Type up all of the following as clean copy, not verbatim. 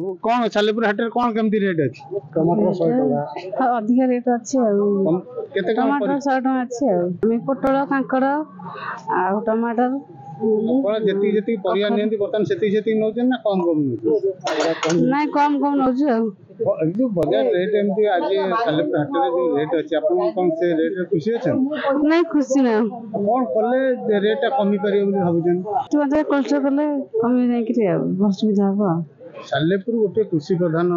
कौन सालेपुर हाट कौन केमती रेट अच्छी टमाटर 100 टका अधिक रेट अच्छी केते कम टमाटर 100 टका अच्छी पोटल कांकड़ आ टमाटर कौन जति जति परिया नियंती बर्तन सेति सेति नौजन ना कम कम नौजन नहीं कम कम नौजु जो बाजार रेट एमती आज सालेपुर हाट रे जो रेट अछि आपन कोन से रेट रे खुशी अछन नहीं खुशी ना कोन कले रेट कमी परियो बोली भाबुजन तू मते कल्चर कले कमी नहीं कि सुविधा हो सालेपुर गोटे कृषि प्रधान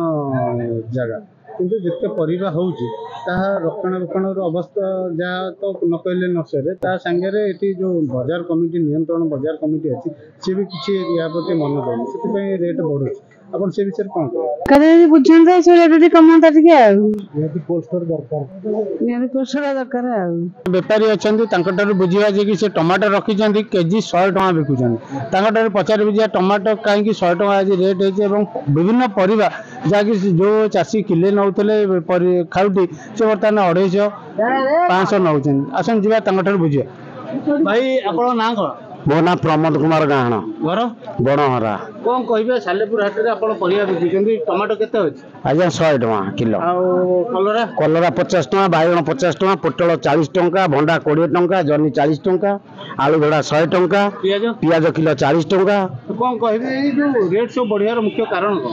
जगह किंतु जिते परिबा होउची ताहा रक्षणाबेक्षण अवस्था जहाँ तो न कहले न सरे ता संगे एटी जो बाजार कमिटी नियंत्रण बाजार कमिटी अच्छी सी भी किसी या प्रति मन दौनी से रेट बढ़ुଛି अपन से विषय कौन कदे बुझंदा से रेट कमंता टिके आ यदि कोल्ड स्टोर दरकार यदि कोसरा दरकार आ बेपारी अछंती तांकटार बुझिया जे कि से टमाटर रखिचंती केजी 100 टका बिकुचंती तांकटार पचार बुझिया टमाटर काहे कि 100 टका आज रेट है एवं विभिन्न परिबा जाकि जो चासी किले नउतले खाउटी से बर्तमान 250 500 नउचन आसन जिबा तांकटार बुझिया भाई आपन ना को मो ना प्रमोद कुमार गाहण घर बणहरा कौन कहिबे सालेपुर हाट रे आपन परिया बिकुचंती टमाटर केते अछि आज्ञा 100 टका किलो आ कलरा कलरा 50 टका बाइगण 50 टका पोटल 40 टका भंडा 20 टका जनी 40 टका आलू धड़ा 100 टका पियाज किलो 40 टका कौन कहिबे ए जो रेट सब बढ़ियार मुख्य कारण को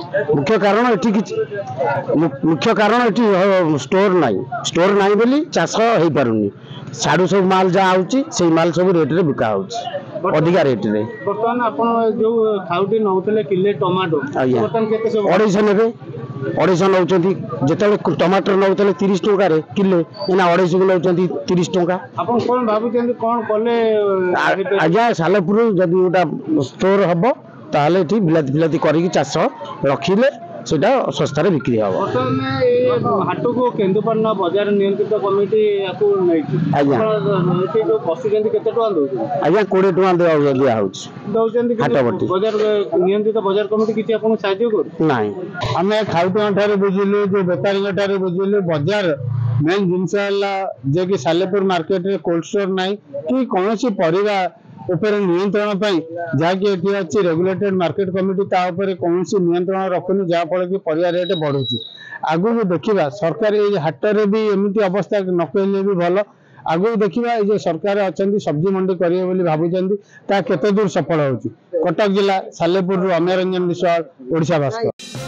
मुख्य कारण एठी स्टोर नाही बोली चाष हेई पारुनी साडू सब माल जा आउची से माल सब रेट रे बिका आउची अधिका रेट रे बर्तमान आपण जो खाउटी नउतले किले टमाटो बर्तमान केते सब 250 नेबे 250 नउचंती जेतले टमाटर नउतले 30 टका रे किले एना 250 को नउचंती 30 टका आपण कोन भाबुचंती कोन कले आज्ञा सालेपुर जदी ओटा स्टोर हबो ताले एठी बिलाती करिक चाष रखिले सेटा सस्ता बिक्री हम बर्तमान हाट को केन्दुपाटना बाजार नियंत्रित कमिटी याकू नैछि आज्ञा एठी जो पशुचंती केते टका दउछ आज्ञा 20 टका दिया होछ दउचंती हाटबटी बाजार नियंत्रित बाजार कमिटी किछि आपन सहायता कर नाही हमें खाउटो ठारे बुझिलु जो व्यापारी ठारे बुझिलु बाजार मेन जिनस हला जे कि सालेपुर मार्केट रे कोल्ड स्टोर नाही कि कोनोसी परिवा ऊपर नियंत्रण पाई जहाँकि एठी अछि रेगुलेटेड मार्केट कमिटी ता ऊपर कोनोसी नियंत्रण रखुनी जहाँ फल कि परिया रेट बढ़ुची आगु देखिबा सरकार ए हाट रे भी एमिति अवस्था न कहले भी भलो आगु देखिबा ए जे सरकार अछंती सब्जी मंडी करिए बोली भाबुचंती ता केते दूर सफल होउची कटक जिला सालेपुर अमररंजन विश्वास ओडिशा भास्कर।